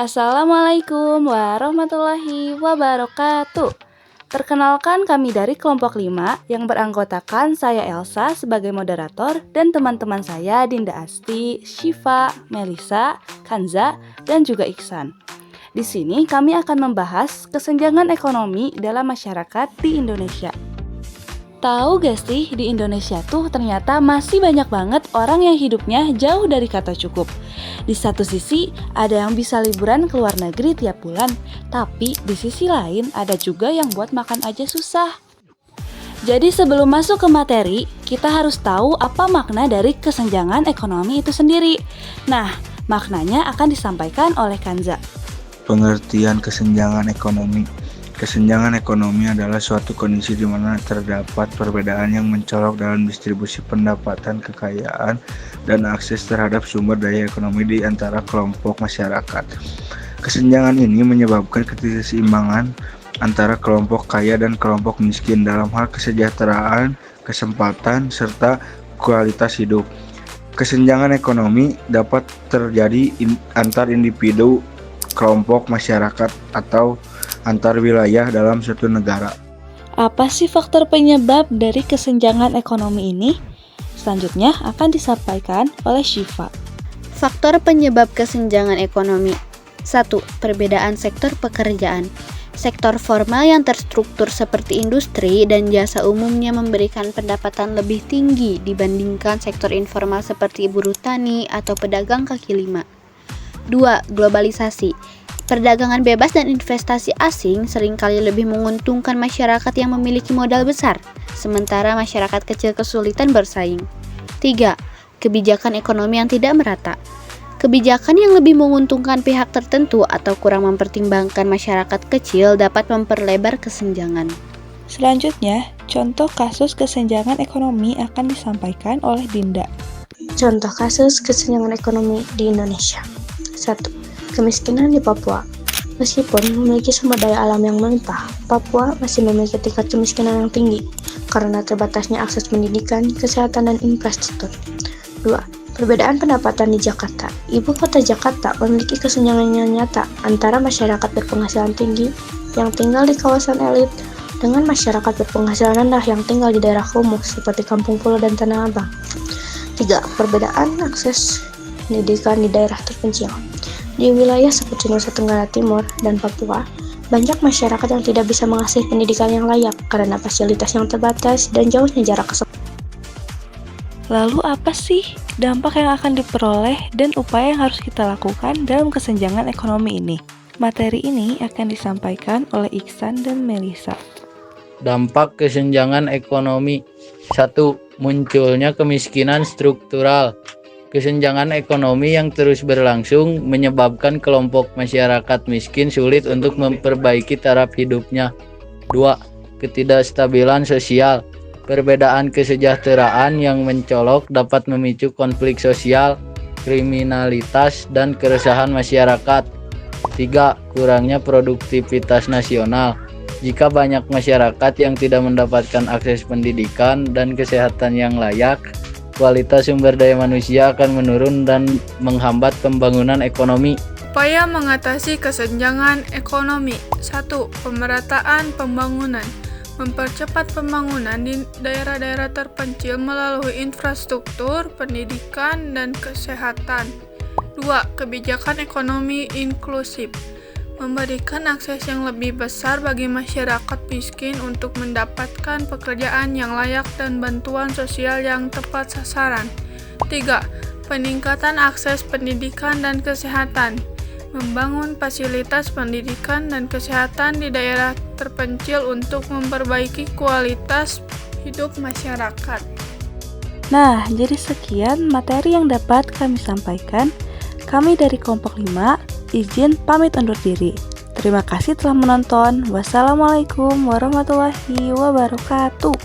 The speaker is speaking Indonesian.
Assalamualaikum warahmatullahi wabarakatuh. Perkenalkan, kami dari kelompok 5 yang beranggotakan saya Elsa sebagai moderator dan teman-teman saya Dinda Asti, Syifa, Melisa, Kanza, dan juga Iksan. Di sini kami akan membahas kesenjangan ekonomi dalam masyarakat di Indonesia. Tahu gak sih, di Indonesia tuh ternyata masih banyak banget orang yang hidupnya jauh dari kata cukup. Di satu sisi, ada yang bisa liburan ke luar negeri tiap bulan, tapi di sisi lain ada juga yang buat makan aja susah. Jadi sebelum masuk ke materi, kita harus tahu apa makna dari kesenjangan ekonomi itu sendiri. Nah, maknanya akan disampaikan oleh Kanza. Pengertian kesenjangan ekonomi. Kesenjangan ekonomi adalah suatu kondisi di mana terdapat perbedaan yang mencolok dalam distribusi pendapatan, kekayaan, dan akses terhadap sumber daya ekonomi di antara kelompok masyarakat. Kesenjangan ini menyebabkan ketidakseimbangan antara kelompok kaya dan kelompok miskin dalam hal kesejahteraan, kesempatan, serta kualitas hidup. Kesenjangan ekonomi dapat terjadi antar individu, kelompok masyarakat, atau antar wilayah dalam suatu negara. Apa sih faktor penyebab dari kesenjangan ekonomi ini? Selanjutnya akan disampaikan oleh Syifa. Faktor penyebab kesenjangan ekonomi. 1. Perbedaan sektor pekerjaan. Sektor formal yang terstruktur seperti industri dan jasa umumnya memberikan pendapatan lebih tinggi dibandingkan sektor informal seperti buruh tani atau pedagang kaki lima. 2. Globalisasi. Perdagangan bebas dan investasi asing seringkali lebih menguntungkan masyarakat yang memiliki modal besar, sementara masyarakat kecil kesulitan bersaing. 3. Kebijakan ekonomi yang tidak merata. Kebijakan yang lebih menguntungkan pihak tertentu atau kurang mempertimbangkan masyarakat kecil dapat memperlebar kesenjangan. Selanjutnya, contoh kasus kesenjangan ekonomi akan disampaikan oleh Dinda. Contoh kasus kesenjangan ekonomi di Indonesia. 1. Kemiskinan di Papua. Meskipun memiliki sumber daya alam yang melimpah, Papua masih memiliki tingkat kemiskinan yang tinggi karena terbatasnya akses pendidikan, kesehatan, dan infrastruktur. 2. Perbedaan pendapatan di Jakarta. Ibu kota Jakarta memiliki kesenjangan yang nyata antara masyarakat berpenghasilan tinggi yang tinggal di kawasan elit dengan masyarakat berpenghasilan rendah yang tinggal di daerah kumuh seperti Kampung Pulo dan Tanah Abang. 3. Perbedaan akses pendidikan di daerah terpencil. Di wilayah seperti Nusa Tenggara Timur dan Papua, banyak masyarakat yang tidak bisa mengakses pendidikan yang layak karena fasilitas yang terbatas dan jauhnya jarak ke sekolah. Lalu apa sih dampak yang akan diperoleh dan upaya yang harus kita lakukan dalam kesenjangan ekonomi ini? Materi ini akan disampaikan oleh Iksan dan Melisa. Dampak kesenjangan ekonomi. 1. Munculnya kemiskinan struktural. Kesenjangan ekonomi yang terus berlangsung menyebabkan kelompok masyarakat miskin sulit untuk memperbaiki taraf hidupnya. 2. Ketidakstabilan sosial. Perbedaan kesejahteraan yang mencolok dapat memicu konflik sosial, kriminalitas, dan keresahan masyarakat. 3. Kurangnya produktivitas nasional. Jika banyak masyarakat yang tidak mendapatkan akses pendidikan dan kesehatan yang layak, kualitas sumber daya manusia akan menurun dan menghambat pembangunan ekonomi. Upaya mengatasi kesenjangan ekonomi. 1. Pemerataan pembangunan. Mempercepat pembangunan di daerah-daerah terpencil melalui infrastruktur, pendidikan, dan kesehatan. 2. Kebijakan ekonomi inklusif. Memberikan akses yang lebih besar bagi masyarakat miskin untuk mendapatkan pekerjaan yang layak dan bantuan sosial yang tepat sasaran. 3. Peningkatan akses pendidikan dan kesehatan. Membangun fasilitas pendidikan dan kesehatan di daerah terpencil untuk memperbaiki kualitas hidup masyarakat. Nah, jadi sekian materi yang dapat kami sampaikan. Kami dari kelompok 5 izin pamit undur diri. Terima kasih telah menonton. Wassalamualaikum warahmatullahi wabarakatuh.